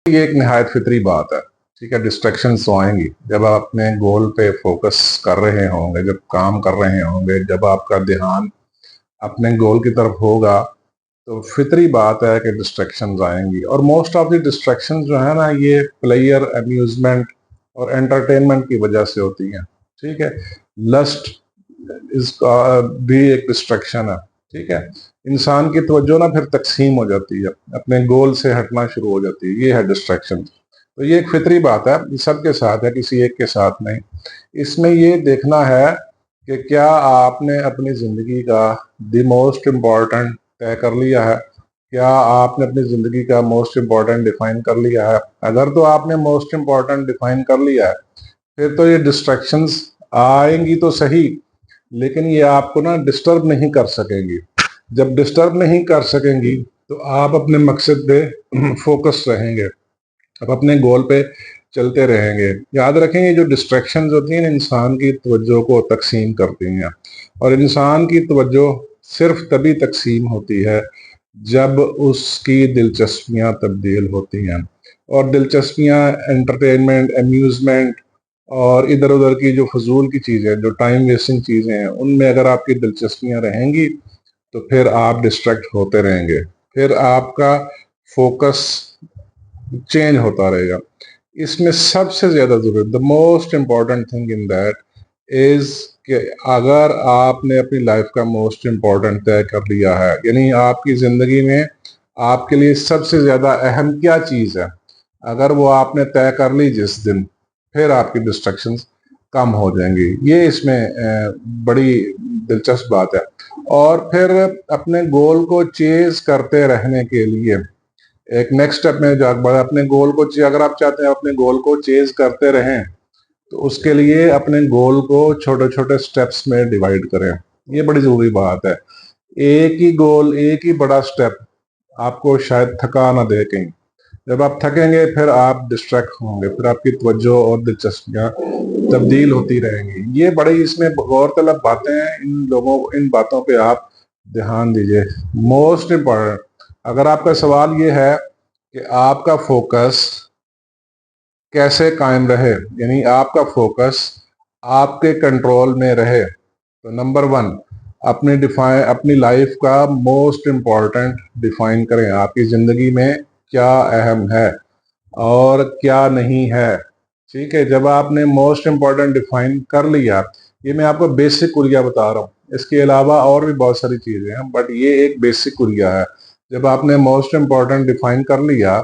ये एक निहायत फितरी बात है। ठीक है, डिस्ट्रैक्शंस तो आएंगी जब आप अपने गोल पे फोकस कर रहे होंगे, जब काम कर रहे होंगे, जब आपका ध्यान अपने गोल की तरफ होगा, तो फितरी बात है कि डिस्ट्रैक्शंस आएंगी। और मोस्ट ऑफ द डिस्ट्रैक्शंस जो है ना, ये प्लेयर अम्यूजमेंट और एंटरटेनमेंट की वजह से होती हैं। ठीक है, लस्ट इसका भी एक डिस्ट्रैक्शन है। ठीक है, इंसान की तवज्जो ना फिर तकसीम हो जाती है, अपने गोल से हटना शुरू हो जाती है। ये है डिस्ट्रैक्शन। तो ये एक फितरी बात है, ये सबके साथ है, किसी एक के साथ नहीं। इसमें ये देखना है कि क्या आपने अपनी जिंदगी का द मोस्ट इम्पोर्टेंट तय कर लिया है, क्या आपने अपनी जिंदगी का मोस्ट इम्पोर्टेंट डिफाइन कर लिया है। अगर तो आपने मोस्ट इम्पोर्टेंट डिफाइन कर लिया है, फिर तो ये डिस्ट्रैक्शंस आएंगी तो सही, लेकिन ये आपको ना डिस्टर्ब नहीं कर सकेंगी। जब डिस्टर्ब नहीं कर सकेंगी तो आप अपने मकसद पे फोकस रहेंगे, आप अपने गोल पे चलते रहेंगे। याद रखेंगे, जो डिस्ट्रैक्शंस होती हैं इंसान की तवज्जो को तकसीम करती हैं, और इंसान की तवज्जो सिर्फ तभी तकसीम होती है जब उसकी दिलचस्पियां तब्दील होती हैं। और दिलचस्पियां एंटरटेनमेंट, अम्यूजमेंट और इधर उधर की जो फजूल की चीज़ें, जो टाइम वेस्टिंग चीज़ें हैं, उनमें अगर आपकी दिलचस्पियां रहेंगी तो फिर आप डिस्ट्रैक्ट होते रहेंगे, फिर आपका फोकस चेंज होता रहेगा। इसमें सबसे ज्यादा जरूरी, the most important thing in that is कि अगर आपने अपनी लाइफ का मोस्ट इम्पॉर्टेंट तय कर लिया है, यानी आपकी जिंदगी में आपके लिए सबसे ज्यादा अहम क्या चीज है, अगर वो आपने तय कर ली जिस दिन, फिर आपकी डिस्ट्रैक्शंस कम हो जाएंगी। ये इसमें बड़ी दिलचस्प बात है। और फिर अपने गोल को चेज करते रहने के लिए एक नेक्स्ट स्टेप में जो अपने गोल को, अगर आप चाहते हैं अपने गोल को चेज करते रहें, तो उसके लिए अपने गोल को छोटे छोटे स्टेप्स में डिवाइड करें। ये बड़ी जरूरी बात है। एक ही गोल, एक ही बड़ा स्टेप आपको शायद थका ना दे कहीं। जब आप थकेंगे फिर आप डिस्ट्रैक्ट होंगे, फिर आपकी तवज्जो और दिलचस्पियां तब्दील होती रहेंगी। ये बड़ी इसमें गौरतलब बातें हैं। इन बातों पे आप ध्यान दीजिए। मोस्ट इम्पोर्टेंट, अगर आपका सवाल ये है कि आपका फोकस कैसे कायम रहे, यानी आपका फोकस आपके कंट्रोल में रहे, तो नंबर वन, अपनी लाइफ का मोस्ट इम्पॉर्टेंट डिफाइन करें। आपकी जिंदगी में क्या अहम है और क्या नहीं है। ठीक है, जब आपने मोस्ट इम्पॉर्टेंट डिफाइन कर लिया, ये मैं आपको बेसिक कुरिया बता रहा हूँ, इसके अलावा और भी बहुत सारी चीजें हैं, बट ये एक बेसिक कुरिया है। जब आपने मोस्ट इम्पॉर्टेंट डिफाइन कर लिया,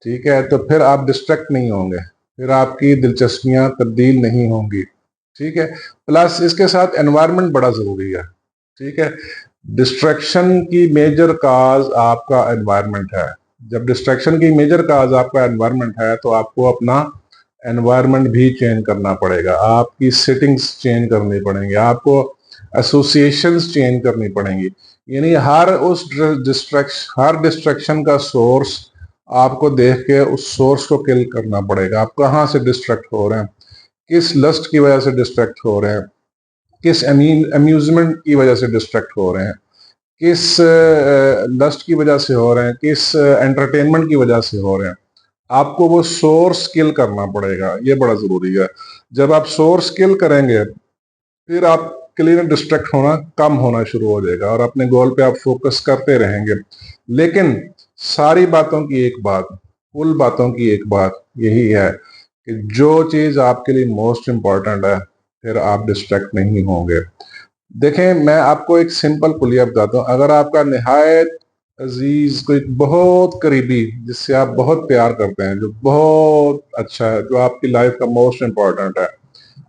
ठीक है, तो फिर आप डिस्ट्रैक्ट नहीं होंगे, फिर आपकी दिलचस्पियां तब्दील नहीं होंगी। ठीक है, प्लस इसके साथ एनवायरनमेंट बड़ा जरूरी है। ठीक है, डिस्ट्रैक्शन की मेजर काज आपका एनवायरनमेंट है। जब डिस्ट्रैक्शन की मेजर काज आपका एनवायरनमेंट है, तो आपको अपना एनवायरनमेंट भी चेंज करना पड़ेगा, आपकी सेटिंग्स चेंज करनी पड़ेंगी, आपको एसोसिएशंस चेंज करनी पड़ेंगी। यानी हर डिस्ट्रैक्शन का सोर्स आपको देख के उस सोर्स को किल करना पड़ेगा। आप कहाँ से डिस्ट्रैक्ट हो रहे हैं, किस लस्ट की वजह से डिस्ट्रैक्ट हो रहे हैं, किस अम्यूजमेंट की वजह से डिस्ट्रैक्ट हो रहे हैं, किस लस्ट की वजह से हो रहे हैं, किस एंटरटेनमेंट की वजह से हो रहे हैं। आपको वो सोर्स किल करना पड़ेगा, ये बड़ा जरूरी है। जब आप सोर्स किल करेंगे, फिर आपके लिए डिस्ट्रैक्ट होना कम होना शुरू हो जाएगा और अपने गोल पे आप फोकस करते रहेंगे। लेकिन सारी बातों की एक बात, कुल बातों की एक बात यही है कि जो चीज आपके लिए मोस्ट इम्पॉर्टेंट है, फिर आप डिस्ट्रैक्ट नहीं होंगे। देखें, मैं आपको एक सिंपल कुलिया बताता हूँ। अगर आपका निहायत अजीज कोई बहुत करीबी, जिससे आप बहुत प्यार करते हैं, जो बहुत अच्छा है, जो आपकी लाइफ का मोस्ट इम्पॉर्टेंट है,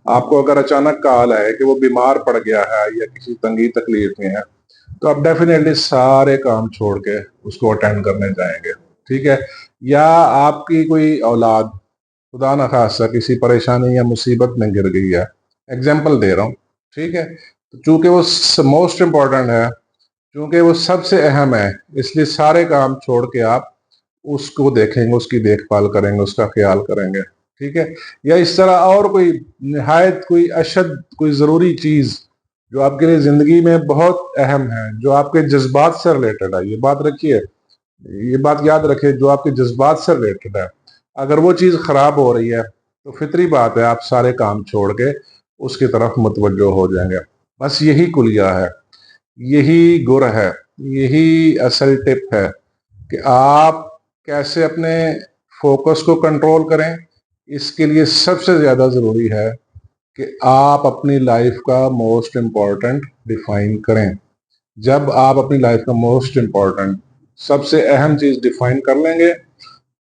आपको अगर अचानक कॉल आए कि वो बीमार पड़ गया है या किसी तंगी तकलीफ में है, तो आप डेफिनेटली सारे काम छोड़ के उसको अटेंड करने जाएंगे। ठीक है, या आपकी कोई औलाद खुदा न खास्ता किसी परेशानी या मुसीबत में गिर गई है, एग्जाम्पल दे रहा हूँ। ठीक है, तो चूंकि वो मोस्ट इम्पॉर्टेंट है, चूंकि वो सबसे अहम है, इसलिए सारे काम छोड़ के आप उसको देखेंगे, उसकी देखभाल करेंगे, उसका ख्याल करेंगे। ठीक है, या इस तरह और कोई निहायत कोई अशद कोई ज़रूरी चीज़ जो आपके लिए ज़िंदगी में बहुत अहम है, जो आपके जज्बात से रिलेटेड है, ये बात रखिए। ये बात याद रखें, जो आपके जज्बात से रिलेटेड है, अगर वो चीज़ खराब हो रही है तो फितरी बात है आप सारे काम छोड़ के उसकी तरफ मुतवज्जो हो जाएंगे। बस यही कुलिया है, यही गुर है, यही असल टिप है कि आप कैसे अपने फोकस को कंट्रोल करें। इसके लिए सबसे ज़्यादा ज़रूरी है कि आप अपनी लाइफ का मोस्ट इम्पॉर्टेंट डिफाइन करें। जब आप अपनी लाइफ का मोस्ट इम्पॉर्टेंट, सबसे अहम चीज़ डिफाइन कर लेंगे,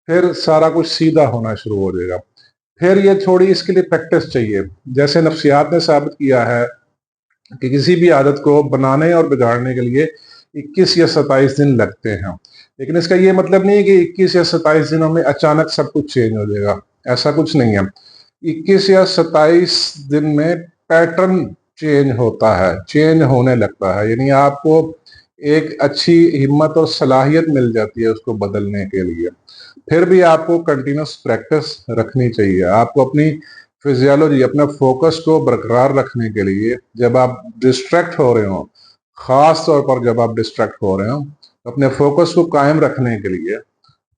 फिर सारा कुछ सीधा होना शुरू हो जाएगा। फिर ये थोड़ी इसके लिए प्रैक्टिस चाहिए। जैसे नफ्सियात ने साबित किया है कि किसी भी आदत को बनाने और बिगाड़ने के लिए 21 या 27 दिन लगते हैं, लेकिन इसका ये मतलब नहीं है कि 21 या 27 दिनों में अचानक सब कुछ चेंज हो जाएगा। ऐसा कुछ नहीं है। 21 या 27 दिन में पैटर्न चेंज होता है, चेंज होने लगता है, यानी आपको एक अच्छी हिम्मत और सलाहियत मिल जाती है उसको बदलने के लिए। फिर भी आपको कंटिन्यूस प्रैक्टिस रखनी चाहिए। आपको अपनी फिजियोलॉजी, अपना फोकस को बरकरार रखने के लिए, जब आप डिस्ट्रैक्ट हो रहे हो, खास तौर पर जब आप डिस्ट्रैक्ट हो रहे हो, अपने फोकस को कायम रखने के लिए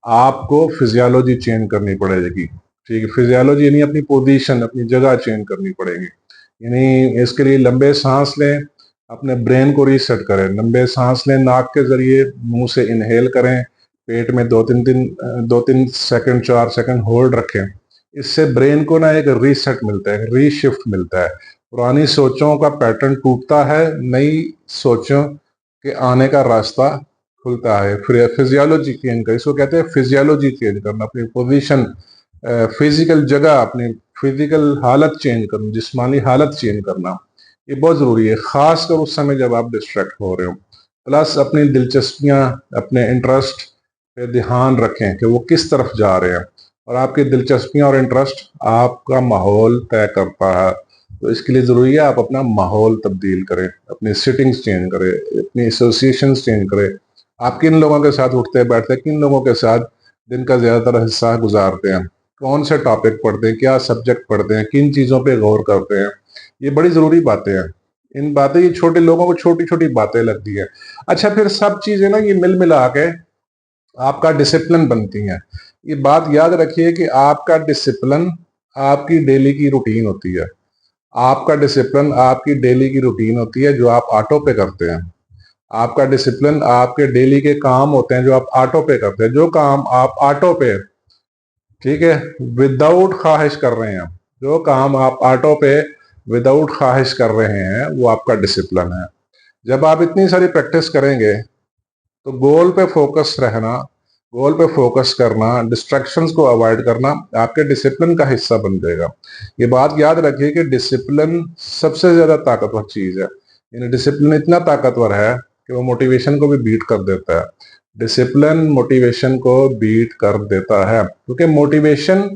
आपको फिजियोलॉजी चेंज करनी पड़ेगी। ठीक है, फिजियोलॉजी यानी अपनी पोजीशन, अपनी जगह चेंज करनी पड़ेगी। यानी इसके लिए लंबे सांस लें, अपने ब्रेन को रीसेट करें। लंबे सांस लें नाक के जरिए, मुंह से इनहेल करें, पेट में 2-3 सेकंड, 4 सेकंड होल्ड रखें। इससे ब्रेन को ना एक रीसेट मिलता है, रीशिफ्ट मिलता है। पुरानी सोचों का पैटर्न टूटता है, नई सोचों के आने का रास्ता खुलता है। फिर फिजियोलॉजी चेंज कर, इसको कहते हैं फिजियोलॉजी चेंज करना, अपनी पोजीशन, फिजिकल जगह, अपनी फिजिकल हालत चेंज करना, जिस्मानी हालत चेंज करना, ये बहुत ज़रूरी है, खासकर उस समय जब आप डिस्ट्रैक्ट हो रहे हो। प्लस अपनी दिलचस्पियां, अपने इंटरेस्ट पे ध्यान रखें कि वो किस तरफ जा रहे हैं, और आपकी दिलचस्पियां और इंटरेस्ट आपका माहौल तय करता है। तो इसके लिए ज़रूरी है आप अपना माहौल तब्दील करें, अपनी सिटिंग्स चेंज करें, अपनी एसोसिएशंस चेंज करें। आप किन लोगों के साथ उठते बैठते हैं, किन लोगों के साथ दिन का ज़्यादातर हिस्सा गुजारते हैं, कौन से टॉपिक पढ़ते हैं, क्या सब्जेक्ट पढ़ते हैं, किन चीज़ों पे गौर करते हैं, ये बड़ी ज़रूरी बातें हैं। इन बातें, ये छोटे लोगों को छोटी छोटी बातें लगती है। अच्छा, फिर सब चीज़ें ना ये मिल मिला के आपका डिसिप्लिन बनती हैं। ये बात याद रखिए कि आपका डिसिप्लिन आपकी डेली की रूटीन होती है। आपका डिसिप्लिन आपकी डेली की रूटीन होती है जो आप ऑटो पे करते हैं। आपका डिसिप्लिन आपके डेली के काम होते हैं जो आप ऑटो पे करते हैं। जो काम आप ऑटो पे, ठीक है, विदाउट ख्वाहिश कर रहे हैं, जो काम आप ऑटो पे विदाउट ख्वाहिश कर रहे हैं, वो आपका डिसिप्लिन है। जब आप इतनी सारी प्रैक्टिस करेंगे तो गोल पे फोकस रहना, गोल पे फोकस करना, डिस्ट्रैक्शंस को अवॉइड करना आपके डिसिप्लिन का हिस्सा बन जाएगा। ये बात याद रखिए कि डिसिप्लिन सबसे ज्यादा ताकतवर चीज है। यानी डिसिप्लिन इतना ताकतवर है कि वो मोटिवेशन को भी बीट कर देता है। डिसिप्लिन मोटिवेशन को बीट कर देता है, क्योंकि मोटिवेशन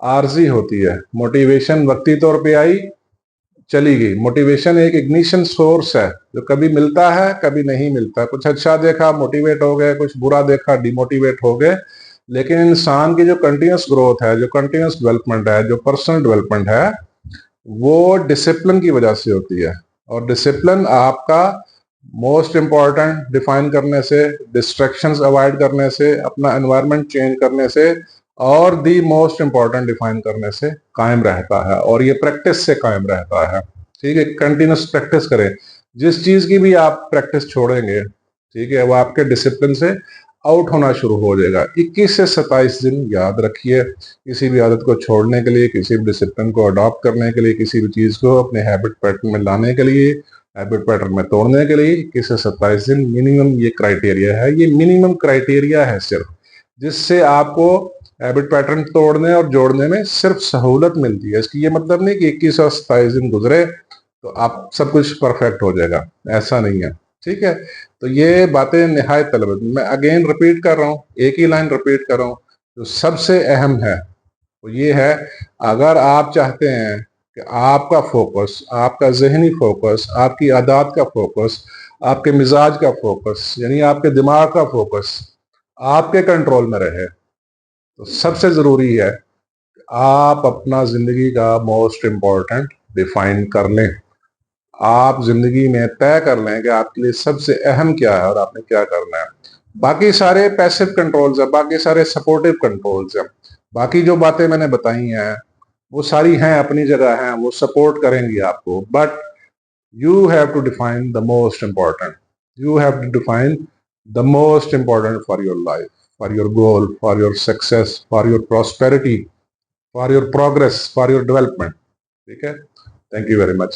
आर्जी होती है। मोटिवेशन वक्ती तौर पे आई, चली गई। मोटिवेशन एक इग्निशन सोर्स है जो कभी मिलता है, कभी नहीं मिलता। कुछ अच्छा देखा, मोटिवेट हो गए, कुछ बुरा देखा, डिमोटिवेट हो गए। लेकिन इंसान की जो कंटिन्यूस ग्रोथ है, जो कंटिन्यूस डेवलपमेंट है, जो पर्सनल डेवलपमेंट है, वो डिसिप्लिन की वजह से होती है। और डिसिप्लिन आपका मोस्ट इंपॉर्टेंट डिफाइन करने से, डिस्ट्रैक्शंस अवॉइड करने से, अपना एनवायरनमेंट चेंज करने से, और दी मोस्ट इंपॉर्टेंट डिफाइन करने से कायम रहता है। और ये प्रैक्टिस से कायम रहता है। ठीक है, कंटिन्यूस प्रैक्टिस करें। जिस चीज की भी आप प्रैक्टिस छोड़ेंगे, ठीक है, वो आपके डिसिप्लिन से आउट होना शुरू हो जाएगा। 21 से 27 दिन याद रखिए, किसी भी आदत को छोड़ने के लिए, किसी भी डिसिप्लिन को अडॉप्ट करने के लिए, किसी भी चीज को अपने हैबिट पैटर्न में लाने के लिए, हैबिट पैटर्न में तोड़ने के लिए 21 से 27 दिन मिनिमम ये क्राइटेरिया है। ये मिनिमम क्राइटेरिया है सिर्फ, जिससे आपको हैबिट पैटर्न तोड़ने और जोड़ने में सिर्फ सहूलत मिलती है। इसकी ये मतलब नहीं कि 21 और 27 दिन गुजरे तो आप सब कुछ परफेक्ट हो जाएगा, ऐसा नहीं है। ठीक है, तो ये बातें निहायत तलब, मैं अगेन रिपीट कर रहा हूँ, एक ही लाइन रिपीट कर रहा हूँ। जो सबसे अहम है वो ये है, अगर आप चाहते हैं कि आपका फोकस, आपका जहनी फोकस, आपकी आदत का फोकस, आपके मिजाज का फोकस, यानी आपके दिमाग का फोकस आपके कंट्रोल में रहे, तो सबसे जरूरी है आप अपना जिंदगी का मोस्ट इम्पोर्टेंट डिफाइन कर लें। आप जिंदगी में तय कर लें कि आपके लिए सबसे अहम क्या है और आपने क्या करना है। बाकी सारे पैसिव कंट्रोल्स है, बाकी सारे सपोर्टिव कंट्रोल्स है। बाकी जो बातें मैंने बताई हैं वो सारी हैं अपनी जगह हैं, वो सपोर्ट करेंगी आपको, but you have to define the most important, you have to define the most important for your life, for your goal, for your success, for your prosperity, for your progress, for your development. ठीक है, thank you very much.